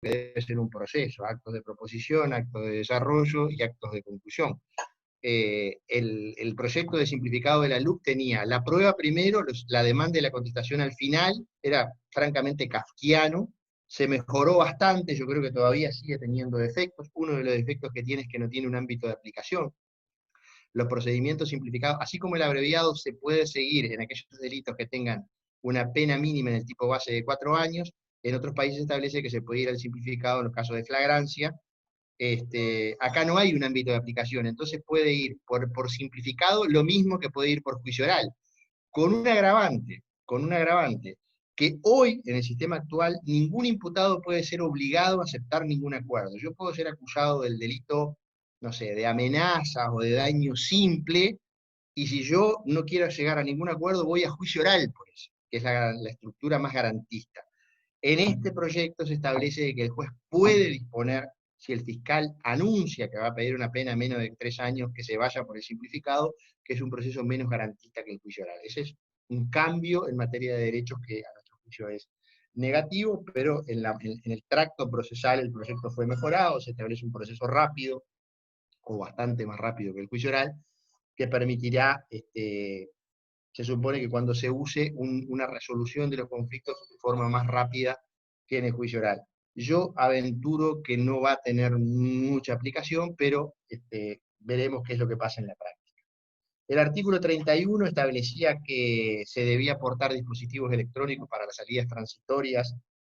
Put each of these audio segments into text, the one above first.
que debe ser un proceso, actos de proposición, actos de desarrollo y actos de conclusión. El proyecto de simplificado de la LUC tenía la prueba primero, la demanda y la contestación al final, era francamente kafkiano, se mejoró bastante, yo creo que todavía sigue teniendo defectos, uno de los defectos que tiene es que no tiene un ámbito de aplicación. Los procedimientos simplificados, así como el abreviado se puede seguir en aquellos delitos que tengan una pena mínima en el tipo base de 4 años, en otros países establece que se puede ir al simplificado en los casos de flagrancia. Acá no hay un ámbito de aplicación, entonces puede ir por simplificado lo mismo que puede ir por juicio oral, con un agravante, que hoy, en el sistema actual, ningún imputado puede ser obligado a aceptar ningún acuerdo. Yo puedo ser acusado del delito, no sé, de amenazas o de daño simple, y si yo no quiero llegar a ningún acuerdo, voy a juicio oral por eso, que es la estructura más garantista. En este proyecto se establece que el juez puede disponer, si el fiscal anuncia que va a pedir una pena menos de 3 años, que se vaya por el simplificado, que es un proceso menos garantista que el juicio oral. Ese es un cambio en materia de derechos que a nuestro juicio es negativo, pero en el tracto procesal el proyecto fue mejorado, se establece un proceso rápido, o bastante más rápido que el juicio oral, que permitirá se supone que cuando se use una resolución de los conflictos de forma más rápida que en el juicio oral. Yo aventuro que no va a tener mucha aplicación, pero veremos qué es lo que pasa en la práctica. El artículo 31 establecía que se debía aportar dispositivos electrónicos para las salidas transitorias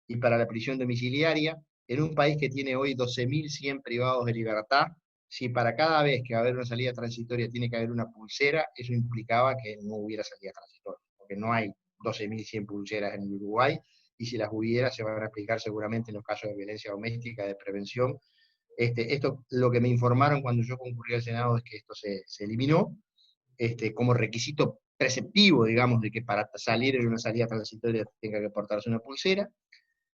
y para la prisión domiciliaria. En un país que tiene hoy 12.100 privados de libertad, si para cada vez que va a haber una salida transitoria tiene que haber una pulsera, eso implicaba que no hubiera salida transitoria, porque no hay 12.100 pulseras en Uruguay, y si las hubiera se van a aplicar seguramente en los casos de violencia doméstica, de prevención. Esto, lo que me informaron cuando yo concurrí al Senado es que esto se eliminó, como requisito preceptivo, digamos, de que para salir en una salida transitoria tenga que portarse una pulsera.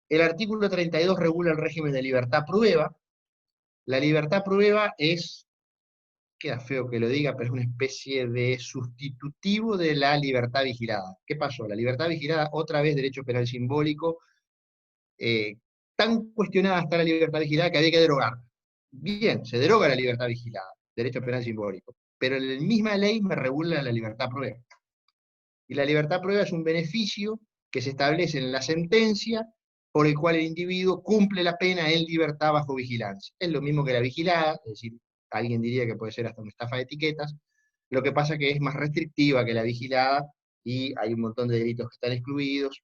El artículo 32 regula el régimen de libertad prueba. La libertad prueba es, queda feo que lo diga, pero es una especie de sustitutivo de la libertad vigilada. ¿Qué pasó? La libertad vigilada, otra vez derecho penal simbólico, eh, tan cuestionada está la libertad vigilada que había que derogarla. Bien, se deroga la libertad vigilada, derecho penal simbólico, pero la misma ley me regula la libertad prueba. Y la libertad prueba es un beneficio que se establece en la sentencia por el cual el individuo cumple la pena en libertad bajo vigilancia. Es lo mismo que la vigilada, es decir, alguien diría que puede ser hasta una estafa de etiquetas, lo que pasa que es más restrictiva que la vigilada y hay un montón de delitos que están excluidos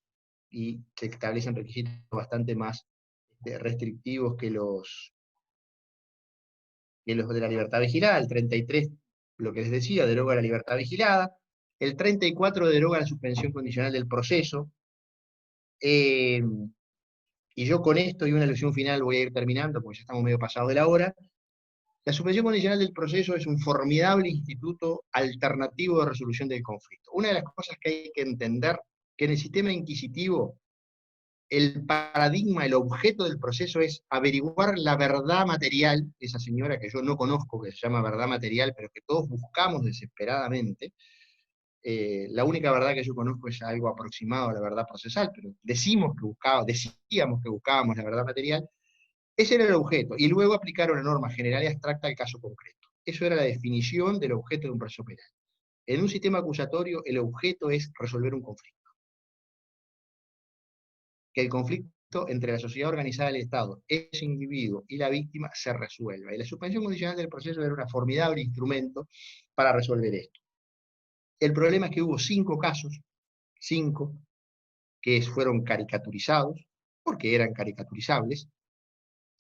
y se establecen requisitos bastante más restrictivos que los de la libertad vigilada. El 33, lo que les decía, deroga la libertad vigilada. El 34 deroga la suspensión condicional del proceso. Eh, y yo con esto y una alusión final voy a ir terminando, porque ya estamos medio pasados de la hora. La suspensión condicional del proceso es un formidable instituto alternativo de resolución del conflicto. Una de las cosas que hay que entender, que en el sistema inquisitivo el paradigma, el objeto del proceso es averiguar la verdad material, esa señora que yo no conozco, que se llama verdad material, pero que todos buscamos desesperadamente. La única verdad que yo conozco es algo aproximado a la verdad procesal, pero decíamos que buscábamos la verdad material. Ese era el objeto, y luego aplicar una norma general y abstracta al caso concreto. Eso era la definición del objeto de un proceso penal. En un sistema acusatorio, el objeto es resolver un conflicto. Que el conflicto entre la sociedad organizada del Estado, ese individuo y la víctima se resuelva. Y la suspensión condicional del proceso era un formidable instrumento para resolver esto. El problema es que hubo 5 casos, 5, que fueron caricaturizados, porque eran caricaturizables,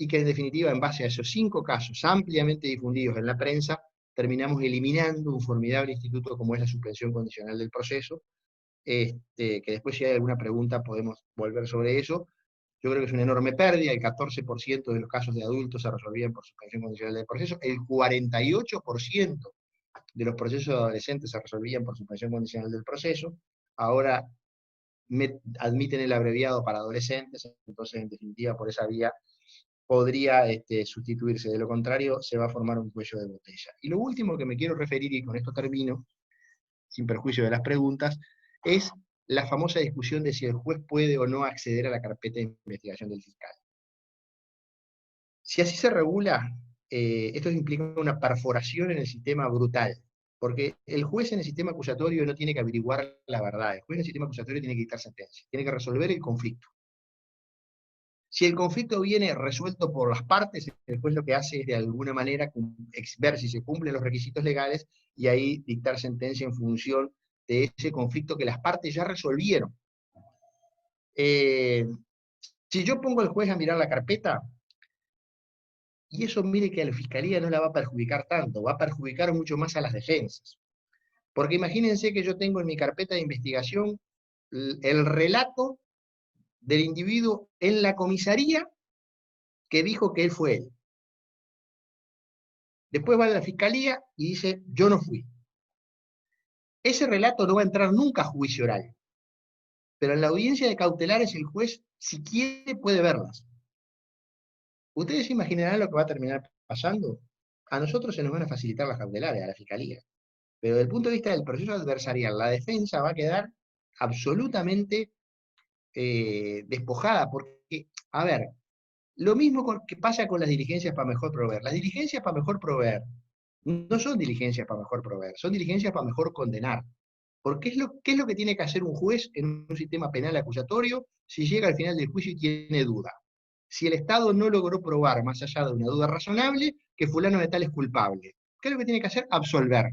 y que en definitiva, en base a esos 5 casos ampliamente difundidos en la prensa, terminamos eliminando un formidable instituto como es la suspensión condicional del proceso, que después si hay alguna pregunta podemos volver sobre eso. Yo creo que es una enorme pérdida, el 14% de los casos de adultos se resolvían por suspensión condicional del proceso, el 48% de los procesos de adolescentes se resolvían por suspensión condicional del proceso, ahora admiten el abreviado para adolescentes, entonces en definitiva por esa vía podría sustituirse, de lo contrario se va a formar un cuello de botella. Y lo último que me quiero referir, y con esto termino, sin perjuicio de las preguntas, es la famosa discusión de si el juez puede o no acceder a la carpeta de investigación del fiscal. Si así se regula, esto implica una perforación en el sistema brutal, porque el juez en el sistema acusatorio no tiene que averiguar la verdad, el juez en el sistema acusatorio tiene que dictar sentencia, tiene que resolver el conflicto. Si el conflicto viene resuelto por las partes, el juez lo que hace es de alguna manera ver si se cumplen los requisitos legales y ahí dictar sentencia en función de ese conflicto que las partes ya resolvieron. Si yo pongo al juez a mirar la carpeta, y eso mire que a la fiscalía no la va a perjudicar tanto, va a perjudicar mucho más a las defensas. Porque imagínense que yo tengo en mi carpeta de investigación el relato del individuo en la comisaría que dijo que él fue él. Después va a la fiscalía y dice, yo no fui. Ese relato no va a entrar nunca a juicio oral, pero en la audiencia de cautelares el juez, si quiere, puede verlas. ¿Ustedes se imaginarán lo que va a terminar pasando? A nosotros se nos van a facilitar las cautelares, a la fiscalía. Pero desde el punto de vista del proceso adversarial, la defensa va a quedar absolutamente despojada, porque, a ver, lo mismo que pasa con las diligencias para mejor proveer. Las diligencias para mejor proveer no son diligencias para mejor proveer, son diligencias para mejor condenar. Porque ¿qué es lo que tiene que hacer un juez en un sistema penal acusatorio si llega al final del juicio y tiene duda? Si el Estado no logró probar, más allá de una duda razonable, que fulano de tal es culpable, ¿qué es lo que tiene que hacer? Absolver.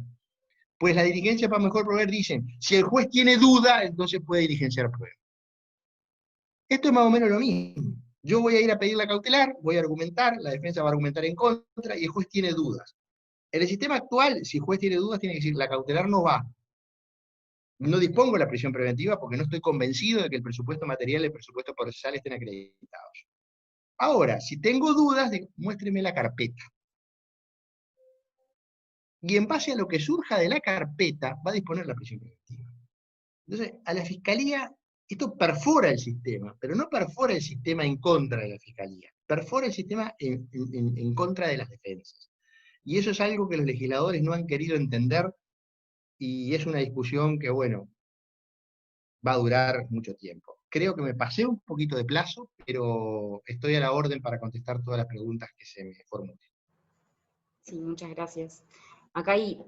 Pues la diligencia para mejor proveer dicen, si el juez tiene duda, entonces puede diligenciar prueba. Esto es más o menos lo mismo. Yo voy a ir a pedir la cautelar, voy a argumentar, la defensa va a argumentar en contra y el juez tiene dudas. En el sistema actual, si el juez tiene dudas, tiene que decir, la cautelar no va. No dispongo de la prisión preventiva porque no estoy convencido de que el presupuesto material y el presupuesto procesal estén acreditados. Ahora, si tengo dudas, muéstreme la carpeta. Y en base a lo que surja de la carpeta, va a disponer la prisión preventiva. Entonces, a la fiscalía, esto perfora el sistema, pero no perfora el sistema en contra de la fiscalía, perfora el sistema en contra de las defensas. Y eso es algo que los legisladores no han querido entender y es una discusión que, bueno, va a durar mucho tiempo. Creo que me pasé un poquito de plazo, pero estoy a la orden para contestar todas las preguntas que se me formulen. Sí, muchas gracias. Acá hay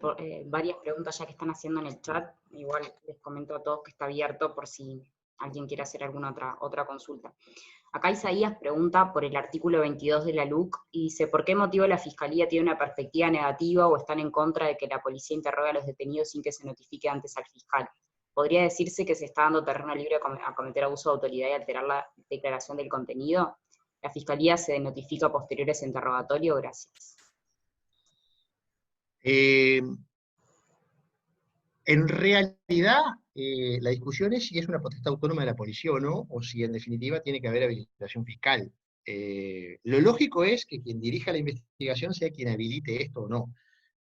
varias preguntas ya que están haciendo en el chat. Igual les comento a todos que está abierto por si alguien quiere hacer alguna otra consulta. Acá Isaías pregunta por el artículo 22 de la LUC y dice, ¿por qué motivo la Fiscalía tiene una perspectiva negativa o están en contra de que la policía interrogue a los detenidos sin que se notifique antes al fiscal? ¿Podría decirse que se está dando terreno libre a cometer abuso de autoridad y alterar la declaración del contenido? ¿La Fiscalía se notifica a posteriores interrogatorio? Gracias. En realidad, la discusión es si es una potestad autónoma de la policía o no, o si en definitiva tiene que haber habilitación fiscal. Lo lógico es que quien dirija la investigación sea quien habilite esto o no.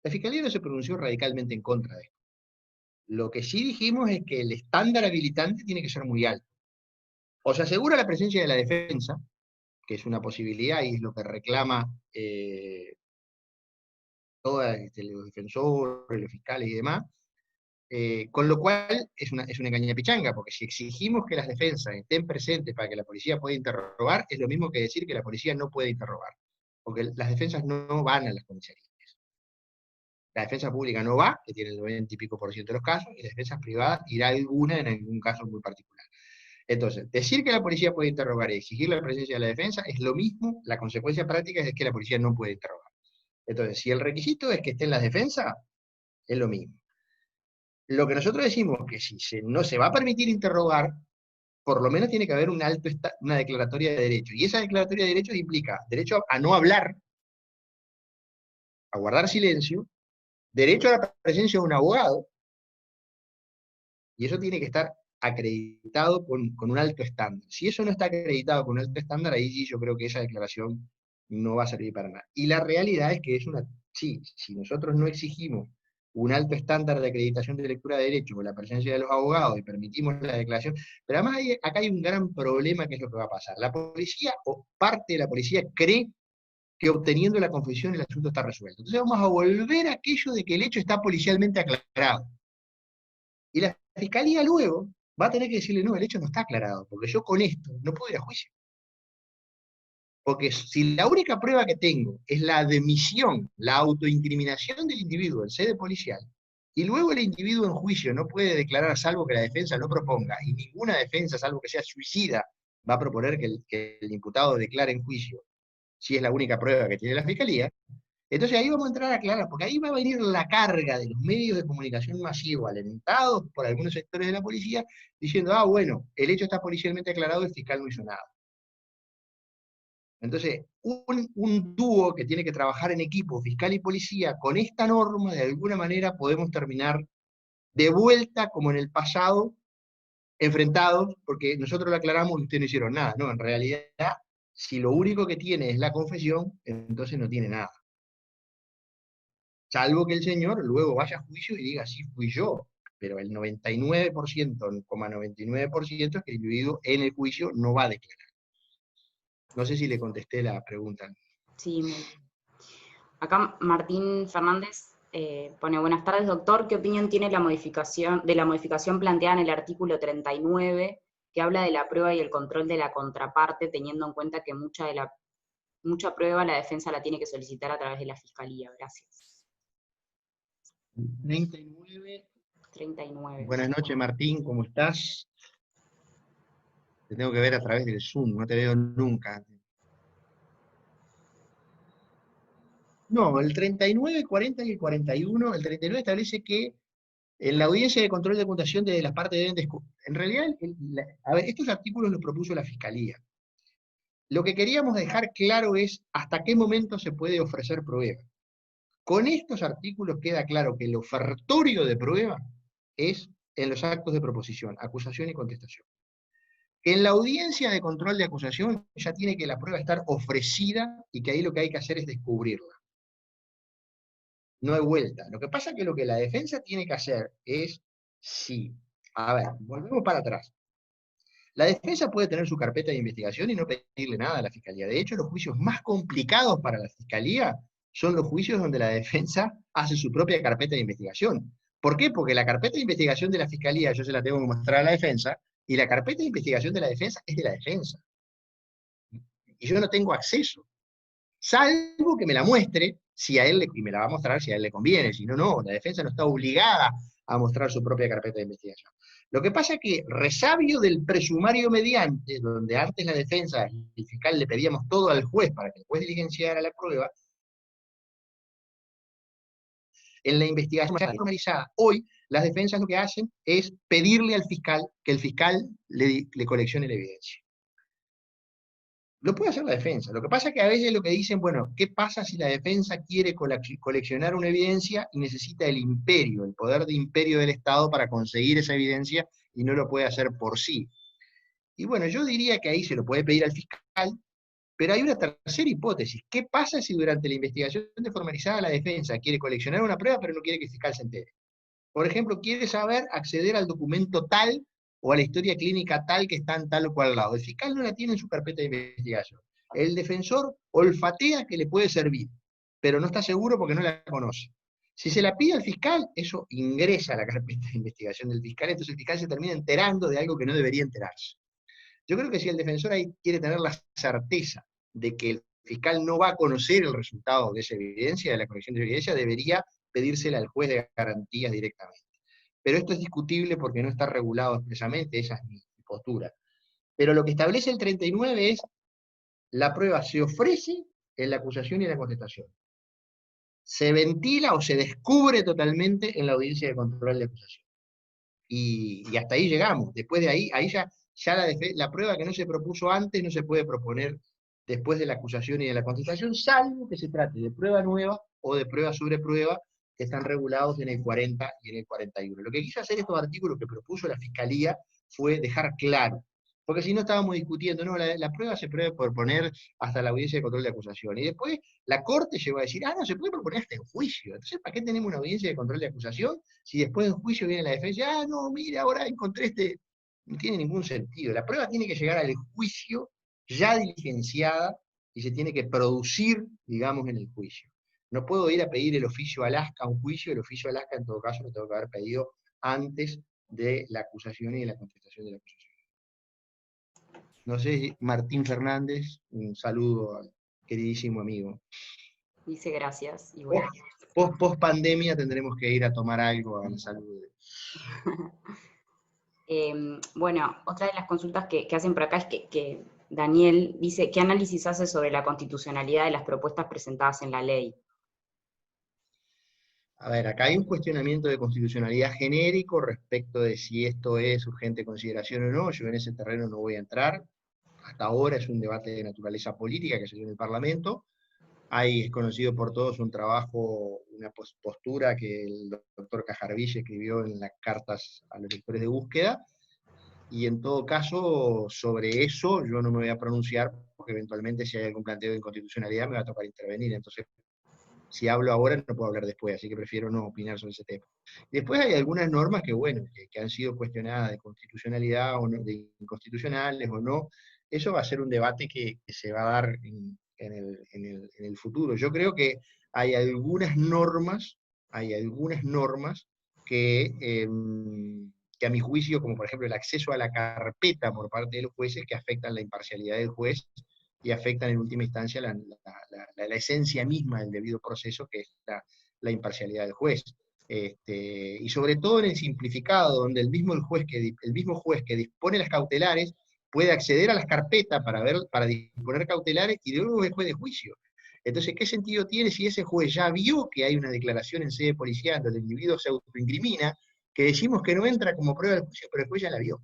La Fiscalía no se pronunció radicalmente en contra de esto. Lo que sí dijimos es que el estándar habilitante tiene que ser muy alto. O se asegura la presencia de la defensa, que es una posibilidad y es lo que reclama todos los defensores, los fiscales y demás, con lo cual es una caña pichanga, porque si exigimos que las defensas estén presentes para que la policía pueda interrogar, es lo mismo que decir que la policía no puede interrogar, porque las defensas no van a las comisarías. La defensa pública no va, que tiene el 90 y pico % de los casos, y la defensa privada irá alguna en algún caso muy particular. Entonces, decir que la policía puede interrogar y exigir la presencia de la defensa es lo mismo, la consecuencia práctica es que la policía no puede interrogar. Entonces, si el requisito es que estén las defensas, es lo mismo. Lo que nosotros decimos es que si no se va a permitir interrogar, por lo menos tiene que haber una declaratoria de derechos. Y esa declaratoria de derechos implica derecho a no hablar, a guardar silencio, derecho a la presencia de un abogado, y eso tiene que estar acreditado con un alto estándar. Si eso no está acreditado con un alto estándar, ahí sí yo creo que esa declaración no va a servir para nada. Y la realidad es que si nosotros no exigimos un alto estándar de acreditación de lectura de derecho con la presencia de los abogados y permitimos la declaración, pero además acá hay un gran problema que es lo que va a pasar. La policía o parte de la policía cree que obteniendo la confesión el asunto está resuelto. Entonces vamos a volver a aquello de que el hecho está policialmente aclarado. Y la fiscalía luego va a tener que decirle, no, el hecho no está aclarado, porque yo con esto no puedo ir a juicio. Porque si la única prueba que tengo es la admisión, la autoincriminación del individuo en sede policial, y luego el individuo en juicio no puede declarar salvo que la defensa no proponga, y ninguna defensa, salvo que sea suicida, va a proponer que el imputado declare en juicio, si es la única prueba que tiene la Fiscalía, entonces ahí vamos a entrar a aclarar, porque ahí va a venir la carga de los medios de comunicación masivo, alentados por algunos sectores de la policía, diciendo, ah, bueno, el hecho está policialmente aclarado, el fiscal no hizo nada. Entonces, un dúo que tiene que trabajar en equipo, fiscal y policía, con esta norma, de alguna manera podemos terminar de vuelta, como en el pasado, enfrentados, porque nosotros lo aclaramos y ustedes no hicieron nada. No, en realidad, si lo único que tiene es la confesión, entonces no tiene nada. Salvo que el señor luego vaya a juicio y diga, sí, fui yo. Pero el 99,99% es que el individuo en el juicio no va a declarar. No sé si le contesté la pregunta. Sí, muy bien. Acá Martín Fernández pone, buenas tardes, doctor, ¿qué opinión tiene la modificación planteada en el artículo 39, que habla de la prueba y el control de la contraparte, teniendo en cuenta que mucha prueba la defensa la tiene que solicitar a través de la Fiscalía? Gracias. 39. 39. Buenas noches, Martín, ¿cómo estás? Te tengo que ver a través del Zoom, no te veo nunca. No, el 39, 40 y el 41, el 39 establece que en la audiencia de control de imputación de las partes deben en realidad, a ver, estos artículos los propuso la Fiscalía. Lo que queríamos dejar claro es hasta qué momento se puede ofrecer prueba. Con estos artículos queda claro que el ofertorio de prueba es en los actos de proposición, acusación y contestación. Que en la audiencia de control de acusación ya tiene que la prueba estar ofrecida y que ahí lo que hay que hacer es descubrirla. No hay vuelta. Lo que pasa es que lo que la defensa tiene que hacer es, sí, a ver, volvemos para atrás. La defensa puede tener su carpeta de investigación y no pedirle nada a la Fiscalía. De hecho, los juicios más complicados para la Fiscalía son los juicios donde la defensa hace su propia carpeta de investigación. ¿Por qué? Porque la carpeta de investigación de la Fiscalía yo se la tengo que mostrar a la defensa, y la carpeta de investigación de la defensa es de la defensa. Y yo no tengo acceso, salvo que me la muestre si a él y me la va a mostrar si a él le conviene, si no, no, la defensa no está obligada a mostrar su propia carpeta de investigación. Lo que pasa es que resabio del presumario mediante, donde antes la defensa, el fiscal le pedíamos todo al juez para que el juez diligenciara la prueba, en la investigación formalizada, hoy las defensas lo que hacen es pedirle al fiscal que el fiscal le coleccione la evidencia. Lo puede hacer la defensa. Lo que pasa es que a veces lo que dicen, bueno, ¿qué pasa si la defensa quiere coleccionar una evidencia y necesita el imperio, el poder de imperio del Estado para conseguir esa evidencia y no lo puede hacer por sí? Y bueno, yo diría que ahí se lo puede pedir al fiscal, pero hay una tercera hipótesis. ¿Qué pasa si durante la investigación de formalizada la defensa quiere coleccionar una prueba pero no quiere que el fiscal se entere? Por ejemplo, quiere saber acceder al documento tal o a la historia clínica tal que está en tal o cual lado. El fiscal no la tiene en su carpeta de investigación. El defensor olfatea que le puede servir, pero no está seguro porque no la conoce. Si se la pide al fiscal, eso ingresa a la carpeta de investigación del fiscal, entonces el fiscal se termina enterando de algo que no debería enterarse. Yo creo que si el defensor ahí quiere tener la certeza de que el fiscal no va a conocer el resultado de esa evidencia, de la colección de evidencia, debería pedírsela al juez de garantías directamente. Pero esto es discutible porque no está regulado expresamente, esa es mi postura. Pero lo que establece el 39 es, la prueba se ofrece en la acusación y en la contestación. Se ventila o se descubre totalmente en la audiencia de control de acusación. Y hasta ahí llegamos. Después de ahí ya la prueba que no se propuso antes no se puede proponer después de la acusación y de la contestación, salvo que se trate de prueba nueva o de prueba sobre prueba, que están regulados en el 40 y en el 41. Lo que quiso hacer estos artículos que propuso la Fiscalía fue dejar claro, porque si no estábamos discutiendo, no, la prueba se puede proponer hasta la audiencia de control de acusación, y después la Corte llegó a decir, no, se puede proponer hasta en juicio. Entonces, ¿para qué tenemos una audiencia de control de acusación si después en juicio viene la defensa, no, mire, ahora encontré este? No tiene ningún sentido. La prueba tiene que llegar al juicio ya diligenciada y se tiene que producir, digamos, en el juicio. No puedo ir a pedir el oficio Alaska a un juicio, el oficio Alaska en todo caso lo tengo que haber pedido antes de la acusación y de la contestación de la acusación. No sé, Martín Fernández, un saludo al queridísimo amigo. Dice gracias y Post, buenas. post pandemia tendremos que ir a tomar algo a la salud. Bueno, otra de las consultas que hacen por acá es que Daniel dice, ¿qué análisis hace sobre la constitucionalidad de las propuestas presentadas en la ley? A ver, acá hay un cuestionamiento de constitucionalidad genérico respecto de si esto es urgente consideración o no. Yo en ese terreno no voy a entrar. Hasta ahora es un debate de naturaleza política que se dio en el Parlamento. Hay, es conocido por todos, un trabajo, una postura que el doctor Cajarville escribió en las cartas a los lectores de búsqueda, y en todo caso, sobre eso yo no me voy a pronunciar, porque eventualmente si hay algún planteo de inconstitucionalidad me va a tocar intervenir. Entonces, si hablo ahora no puedo hablar después, así que prefiero no opinar sobre ese tema. Después hay algunas normas que, bueno, que han sido cuestionadas de constitucionalidad o no, de inconstitucionales o no. Eso va a ser un debate que se va a dar en el futuro. Yo creo que hay algunas normas que a mi juicio, como por ejemplo el acceso a la carpeta por parte de los jueces, que afectan la imparcialidad del juez y afectan en última instancia la esencia misma del debido proceso, que es la imparcialidad del juez. Y sobre todo en el simplificado, donde el mismo juez que dispone las cautelares puede acceder a las carpetas para disponer cautelares y de luego es juez de juicio. Entonces, ¿qué sentido tiene si ese juez ya vio que hay una declaración en sede policial donde el individuo se autoincrimina, que decimos que no entra como prueba del juicio, pero el juez ya la vio?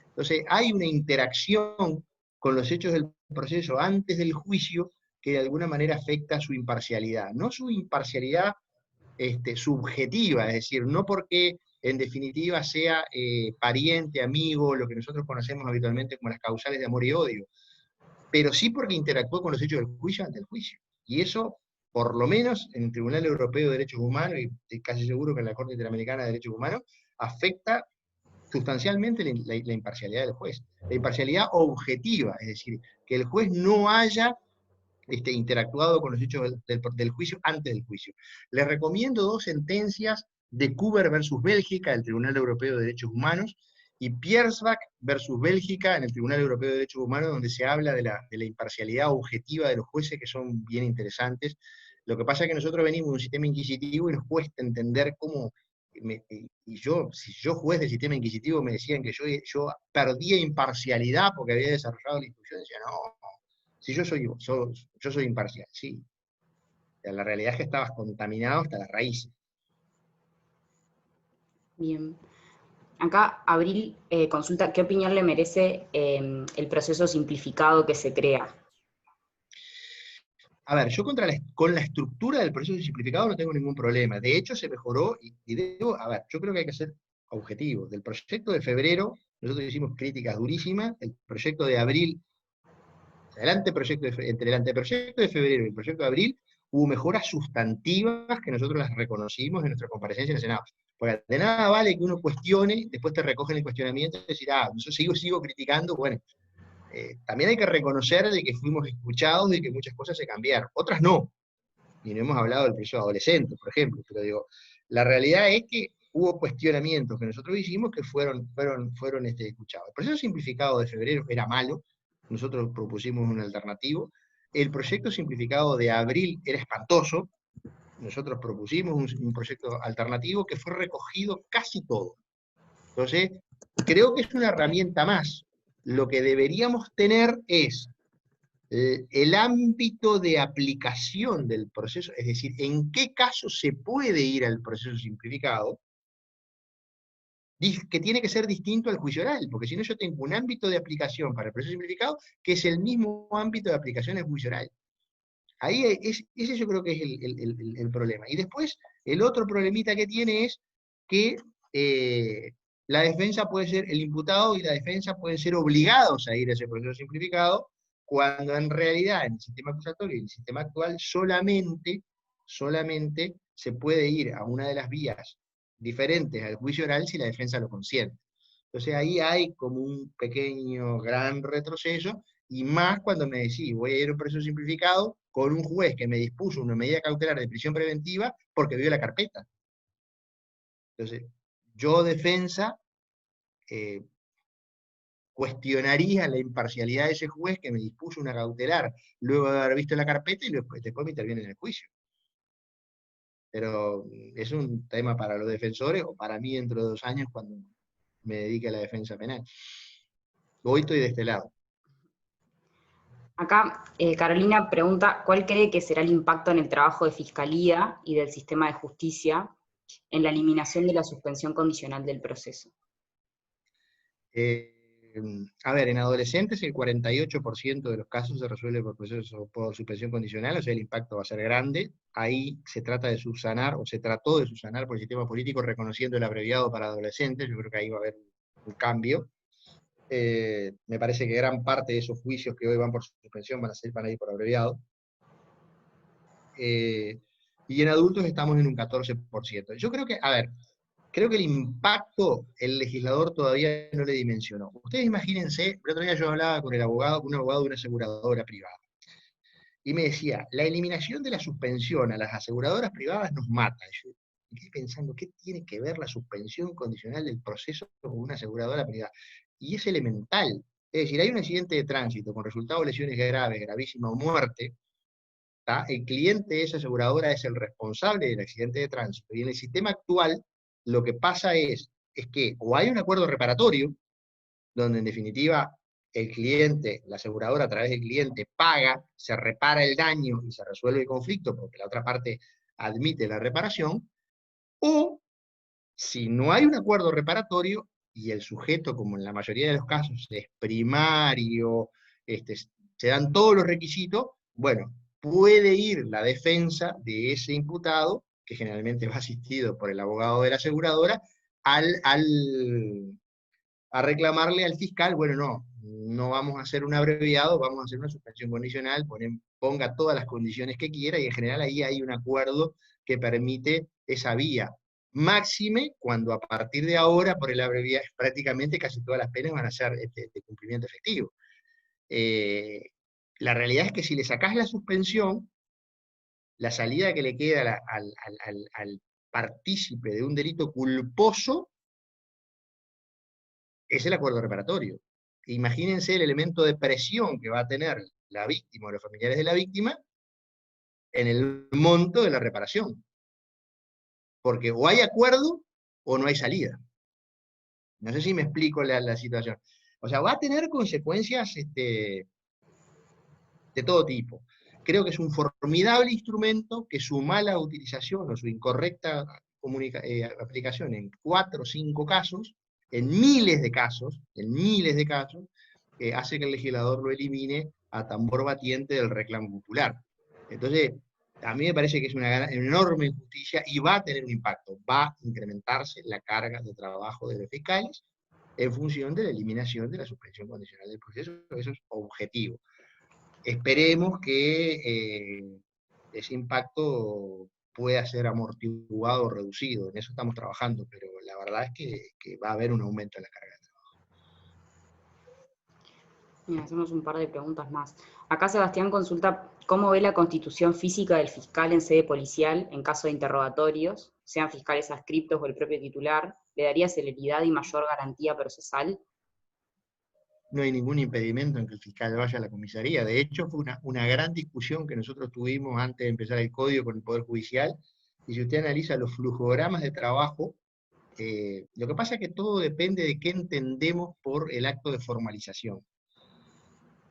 Entonces, hay una interacción con los hechos del proceso antes del juicio que de alguna manera afecta su imparcialidad. No su imparcialidad subjetiva, es decir, no porque en definitiva sea pariente, amigo, lo que nosotros conocemos habitualmente como las causales de amor y odio, pero sí porque interactuó con los hechos del juicio ante el juicio. Y eso, por lo menos en el Tribunal Europeo de Derechos Humanos, y estoy casi seguro que en la Corte Interamericana de Derechos Humanos, afecta sustancialmente la imparcialidad del juez. La imparcialidad objetiva, es decir, que el juez no haya interactuado con los hechos del juicio antes del juicio. Les recomiendo dos sentencias de Kuber versus Bélgica, del Tribunal Europeo de Derechos Humanos, y Piersbach versus Bélgica en el Tribunal Europeo de Derechos Humanos, donde se habla de la imparcialidad objetiva de los jueces, que son bien interesantes. Lo que pasa es que nosotros venimos de un sistema inquisitivo y nos cuesta entender cómo, si yo juez del sistema inquisitivo me decían que yo perdía imparcialidad porque había desarrollado la instrucción, decía, no, si yo soy imparcial, sí. La realidad es que estabas contaminado hasta las raíces. Bien. Acá Abril consulta qué opinión le merece el proceso simplificado que se crea. A ver, yo con la estructura del proceso simplificado no tengo ningún problema. De hecho, se mejoró a ver, yo creo que hay que ser objetivos. Del proyecto de febrero, nosotros hicimos críticas durísimas. El proyecto de abril, entre el anteproyecto de febrero y el proyecto de abril, hubo mejoras sustantivas que nosotros las reconocimos en nuestra comparecencia en el Senado. Porque de nada vale que uno cuestione, después te recogen el cuestionamiento y decir, yo sigo criticando. Bueno, también hay que reconocer de que fuimos escuchados, de que muchas cosas se cambiaron, otras no. Y no hemos hablado del proceso de adolescentes, por ejemplo, pero digo, la realidad es que hubo cuestionamientos que nosotros hicimos que fueron escuchados. El proceso simplificado de febrero era malo, nosotros propusimos un alternativo. El proyecto simplificado de abril era espantoso, nosotros propusimos un proyecto alternativo que fue recogido casi todo. Entonces, creo que es una herramienta más. Lo que deberíamos tener es el ámbito de aplicación del proceso, es decir, en qué caso se puede ir al proceso simplificado, que tiene que ser distinto al juicio oral, porque si no yo tengo un ámbito de aplicación para el proceso simplificado que es el mismo ámbito de aplicación del juicio oral. Ese yo creo que es el problema. Y después, el otro problemita que tiene es que la defensa puede ser, el imputado y la defensa pueden ser obligados a ir a ese proceso simplificado, cuando en realidad en el sistema acusatorio y en el sistema actual solamente se puede ir a una de las vías diferentes al juicio oral si la defensa lo consiente. Entonces ahí hay como un pequeño, gran retroceso, y más cuando me decís, voy a ir a un proceso simplificado con un juez que me dispuso una medida cautelar de prisión preventiva porque vio la carpeta. Entonces, yo defensa, cuestionaría la imparcialidad de ese juez que me dispuso una cautelar luego de haber visto la carpeta y después me interviene en el juicio. Pero es un tema para los defensores o para mí dentro de 2 años cuando me dedique a la defensa penal. Hoy estoy de este lado. Acá Carolina pregunta, ¿cuál cree que será el impacto en el trabajo de Fiscalía y del sistema de justicia en la eliminación de la suspensión condicional del proceso? A ver, en adolescentes el 48% de los casos se resuelve por proceso por suspensión condicional, o sea, el impacto va a ser grande. Ahí se trata de subsanar, o se trató de subsanar por el sistema político reconociendo el abreviado para adolescentes. Yo creo que ahí va a haber un cambio. Me parece que gran parte de esos juicios que hoy van por suspensión van a ir por abreviado. Y en adultos estamos en un 14%. Yo creo que, a ver, creo que el impacto el legislador todavía no le dimensionó. Ustedes imagínense, el otro día yo hablaba con un abogado de una aseguradora privada, y me decía, la eliminación de la suspensión a las aseguradoras privadas nos mata. Y yo me quedé pensando, ¿qué tiene que ver la suspensión condicional del proceso con una aseguradora privada? Y es elemental. Es decir, hay un accidente de tránsito con resultado de lesiones graves, gravísima o muerte, ¿tá? El cliente de esa aseguradora es el responsable del accidente de tránsito. Y en el sistema actual, lo que pasa es que o hay un acuerdo reparatorio, donde en definitiva el cliente, la aseguradora a través del cliente paga, se repara el daño y se resuelve el conflicto porque la otra parte admite la reparación, o si no hay un acuerdo reparatorio y el sujeto, como en la mayoría de los casos, es primario, se dan todos los requisitos, bueno, puede ir la defensa de ese imputado, que generalmente va asistido por el abogado de la aseguradora, a reclamarle al fiscal, bueno, no vamos a hacer un abreviado, vamos a hacer una suspensión condicional, ponga todas las condiciones que quiera, y en general ahí hay un acuerdo que permite esa vía. Máxime cuando a partir de ahora, por el abreviado, prácticamente casi todas las penas van a ser de cumplimiento efectivo. La realidad es que si le sacás la suspensión, la salida que le queda al partícipe de un delito culposo es el acuerdo reparatorio. Imagínense el elemento de presión que va a tener la víctima o los familiares de la víctima en el monto de la reparación. Porque o hay acuerdo o no hay salida. No sé si me explico la situación. O sea, va a tener consecuencias de todo tipo. Creo que es un formidable instrumento que su mala utilización o su incorrecta aplicación en 4 o 5 casos, en miles de casos, hace que el legislador lo elimine a tambor batiente del reclamo popular. Entonces, a mí me parece que es una enorme injusticia y va a tener un impacto. Va a incrementarse la carga de trabajo de los fiscales en función de la eliminación de la suspensión condicional del proceso. Eso es objetivo. Esperemos que ese impacto pueda ser amortiguado o reducido. En eso estamos trabajando, pero la verdad es que va a haber un aumento en la carga de trabajo. Bien, hacemos un par de preguntas más. Acá Sebastián consulta cómo ve la constitución física del fiscal en sede policial en caso de interrogatorios, sean fiscales adscriptos o el propio titular. ¿Le daría celeridad y mayor garantía procesal? No hay ningún impedimento en que el fiscal vaya a la comisaría. De hecho, fue una gran discusión que nosotros tuvimos antes de empezar el código con el Poder Judicial, y si usted analiza los flujogramas de trabajo, lo que pasa es que todo depende de qué entendemos por el acto de formalización.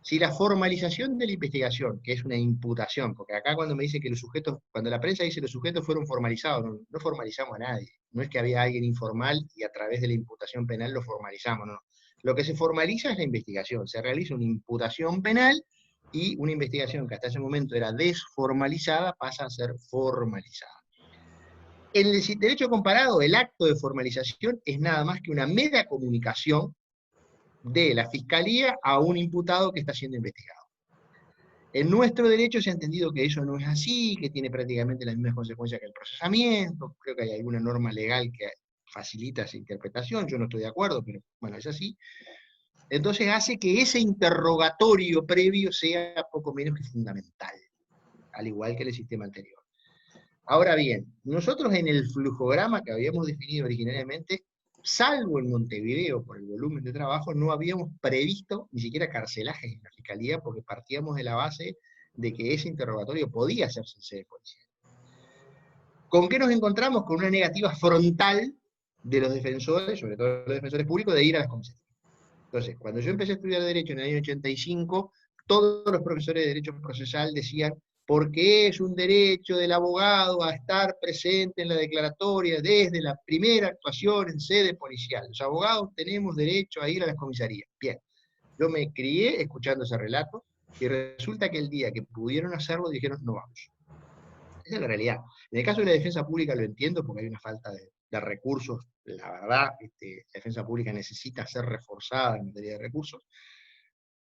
Si la formalización de la investigación, que es una imputación, porque acá cuando me dice que los sujetos, cuando la prensa dice que los sujetos fueron formalizados, no formalizamos a nadie. No es que había alguien informal y a través de la imputación penal lo formalizamos, no. Lo que se formaliza es la investigación. Se realiza una imputación penal y una investigación que hasta ese momento era desformalizada pasa a ser formalizada. En el derecho comparado, el acto de formalización es nada más que una mera comunicación de la Fiscalía a un imputado que está siendo investigado. En nuestro derecho se ha entendido que eso no es así, que tiene prácticamente las mismas consecuencias que el procesamiento. Creo que hay alguna norma legal que facilita esa interpretación, yo no estoy de acuerdo, pero bueno, es así. Entonces hace que ese interrogatorio previo sea poco menos que fundamental, al igual que el sistema anterior. Ahora bien, nosotros en el flujograma que habíamos definido originariamente, salvo en Montevideo por el volumen de trabajo, no habíamos previsto ni siquiera carcelajes en la Fiscalía, porque partíamos de la base de que ese interrogatorio podía hacerse en sede policial. ¿Con qué nos encontramos? Con una negativa frontal de los defensores, sobre todo los defensores públicos, de ir a las comisarías. Entonces, cuando yo empecé a estudiar Derecho en el año 85, todos los profesores de Derecho Procesal decían, porque es un derecho del abogado a estar presente en la declaratoria desde la primera actuación en sede policial. Los abogados tenemos derecho a ir a las comisarías. Bien, yo me crié escuchando ese relato, y resulta que el día que pudieron hacerlo dijeron, no vamos. Esa es la realidad. En el caso de la defensa pública lo entiendo porque hay una falta de recursos. La verdad, la defensa pública necesita ser reforzada en materia de recursos,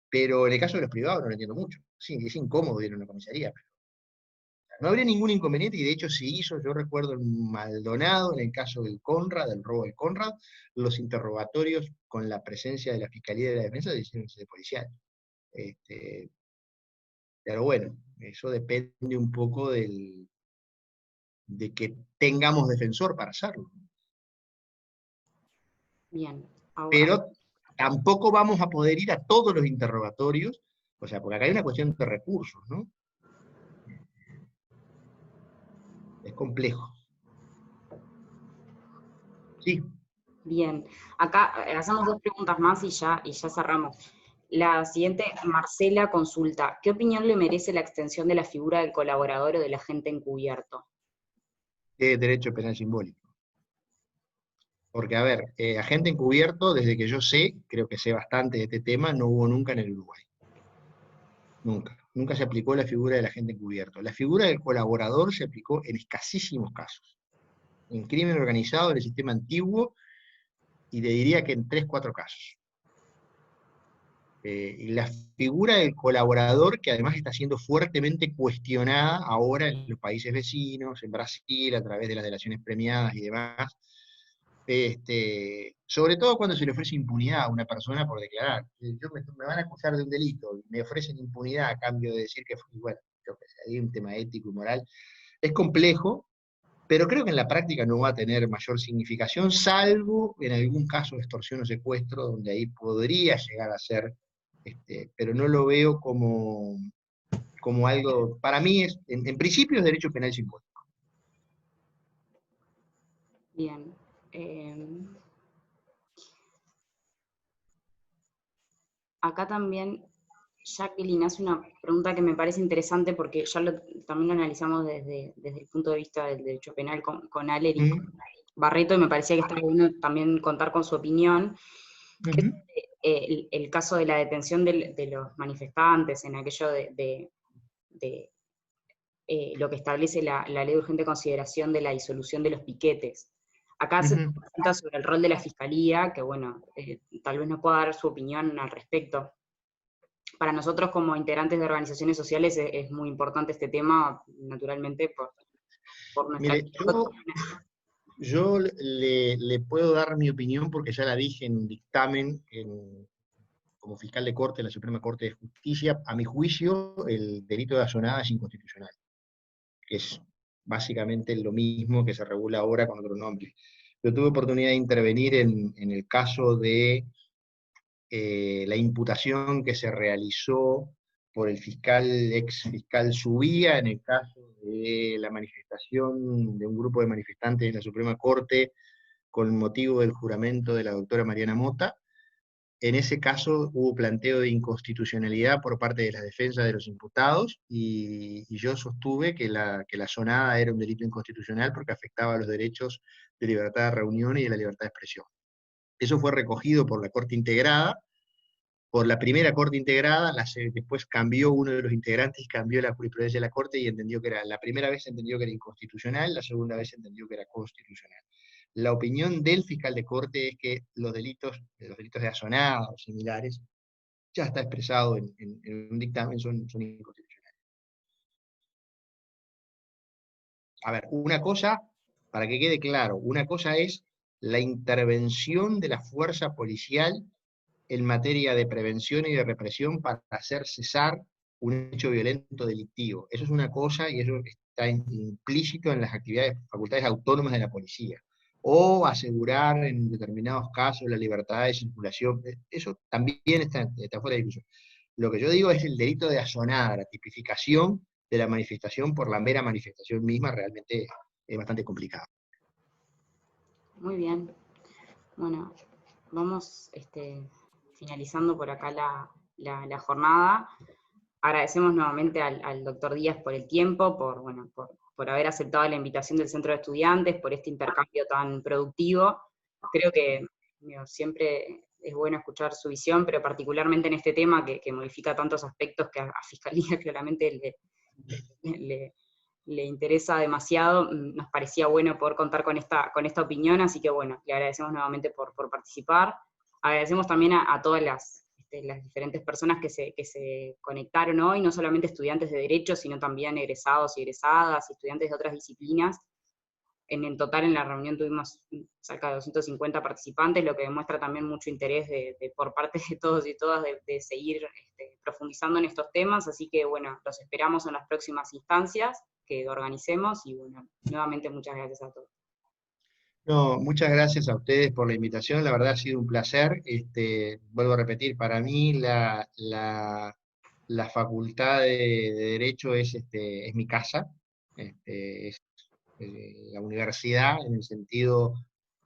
pero en el caso de los privados no lo entiendo mucho. Sí, es incómodo ir a una comisaría, pero no habría ningún inconveniente, y de hecho se hizo, yo recuerdo en Maldonado, en el caso del Conrad, del robo del Conrad, los interrogatorios con la presencia de la Fiscalía de la Defensa se hicieron en sede policial. Pero bueno, eso depende un poco de que tengamos defensor para hacerlo. Bien. Ahora, Pero tampoco vamos a poder ir a todos los interrogatorios, o sea, porque acá hay una cuestión de recursos, ¿no? Es complejo. Sí. bien. Acá hacemos dos preguntas más y ya cerramos. La siguiente, Marcela consulta, ¿qué opinión le merece la extensión de la figura del colaborador o del agente encubierto? Es derecho penal simbólico. Porque, a ver, agente encubierto, desde que yo sé, creo que sé bastante de este tema, no hubo nunca en el Uruguay. Nunca. Nunca se aplicó la figura del agente encubierto. La figura del colaborador se aplicó en escasísimos casos. En crimen organizado, en el sistema antiguo, y le diría que en 3, 4 casos. Y la figura del colaborador, que además está siendo fuertemente cuestionada ahora en los países vecinos, en Brasil, a través de las delaciones premiadas y demás, sobre todo cuando se le ofrece impunidad a una persona por declarar. Me van a acusar de un delito, y me ofrecen impunidad a cambio de decir que fue, bueno, yo que sé, hay un tema ético y moral. Es complejo, pero creo que en la práctica no va a tener mayor significación, salvo en algún caso de extorsión o secuestro, donde ahí podría llegar a ser, pero no lo veo como algo, para mí es, en principio es derecho penal simbólico. Bien. Acá también Jacqueline hace una pregunta que me parece interesante porque ya también lo analizamos desde el punto de vista del derecho penal con Aller y con Barreto, y me parecía que estaba bueno también contar con su opinión, que es el caso de la detención de los manifestantes en aquello de lo que establece la ley de urgente consideración de la disolución de los piquetes. Acá se pregunta sobre el rol de la Fiscalía, que bueno, tal vez nos pueda dar su opinión al respecto. Para nosotros como integrantes de organizaciones sociales es muy importante este tema, naturalmente, por nuestra... Mire, yo le puedo dar mi opinión porque ya la dije en un dictamen como fiscal de corte en la Suprema Corte de Justicia. A mi juicio, el delito de asonada es inconstitucional, que es básicamente lo mismo que se regula ahora con otro nombre. Yo tuve oportunidad de intervenir en el caso de la imputación que se realizó por el ex fiscal Subía, en el caso de la manifestación de un grupo de manifestantes en la Suprema Corte con motivo del juramento de la doctora Mariana Mota. En ese caso hubo planteo de inconstitucionalidad por parte de la defensa de los imputados, y yo sostuve que la sonada era un delito inconstitucional porque afectaba a los derechos de libertad de reunión y de la libertad de expresión. Eso fue recogido por la Corte Integrada, por la primera Corte Integrada. Después cambió uno de los integrantes, cambió la jurisprudencia de la Corte y entendió que la primera vez entendió que era inconstitucional, la segunda vez entendió que era constitucional. La opinión del fiscal de Corte es que los delitos de asonada o similares, ya está expresado en un dictamen, son inconstitucionales. A ver, una cosa, para que quede claro, una cosa es la intervención de la fuerza policial en materia de prevención y de represión para hacer cesar un hecho violento delictivo. Eso es una cosa, y eso está implícito en las actividades, facultades autónomas de la policía. o asegurar en determinados casos la libertad de circulación. Eso también está fuera de discusión. Lo que yo digo es el delito de asonada, la tipificación de la manifestación por la mera manifestación misma, realmente es bastante complicado. Muy bien. Bueno, vamos finalizando por acá la jornada. Agradecemos nuevamente al doctor Díaz por el tiempo, por haber aceptado la invitación del Centro de Estudiantes, por este intercambio tan productivo. Creo que siempre es bueno escuchar su visión, pero particularmente en este tema que modifica tantos aspectos que a Fiscalía claramente le interesa demasiado, nos parecía bueno poder contar con esta opinión, así que bueno, le agradecemos nuevamente por participar. Agradecemos también a todas las diferentes personas que se conectaron hoy, no solamente estudiantes de Derecho, sino también egresados y egresadas, estudiantes de otras disciplinas. En total en la reunión tuvimos cerca de 250 participantes, lo que demuestra también mucho interés por parte de todos y todas de seguir profundizando en estos temas, así que bueno, los esperamos en las próximas instancias que organicemos y bueno, nuevamente muchas gracias a todos. No, muchas gracias a ustedes por la invitación, la verdad ha sido un placer. Vuelvo a repetir, para mí la facultad de Derecho es mi casa, es la universidad en el sentido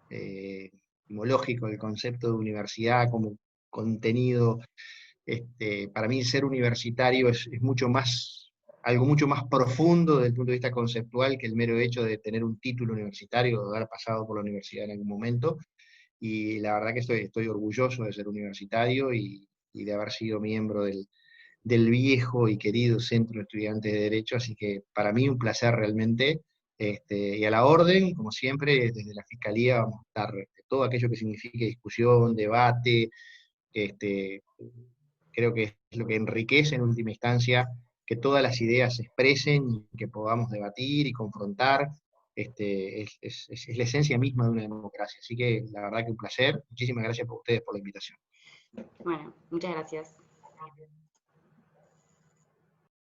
etimológico del concepto de universidad como contenido. Para mí ser universitario es mucho más, algo mucho más profundo desde el punto de vista conceptual que el mero hecho de tener un título universitario o de haber pasado por la universidad en algún momento. Y la verdad que estoy orgulloso de ser universitario y de haber sido miembro del viejo y querido Centro de Estudiantes de Derecho, así que para mí un placer realmente, y a la orden, como siempre, desde la Fiscalía vamos a estar todo aquello que signifique discusión, debate, este, creo que es lo que enriquece en última instancia que todas las ideas se expresen y que podamos debatir y confrontar. Es la esencia misma de una democracia. Así que la verdad que un placer. Muchísimas gracias por ustedes por la invitación. Bueno, muchas gracias.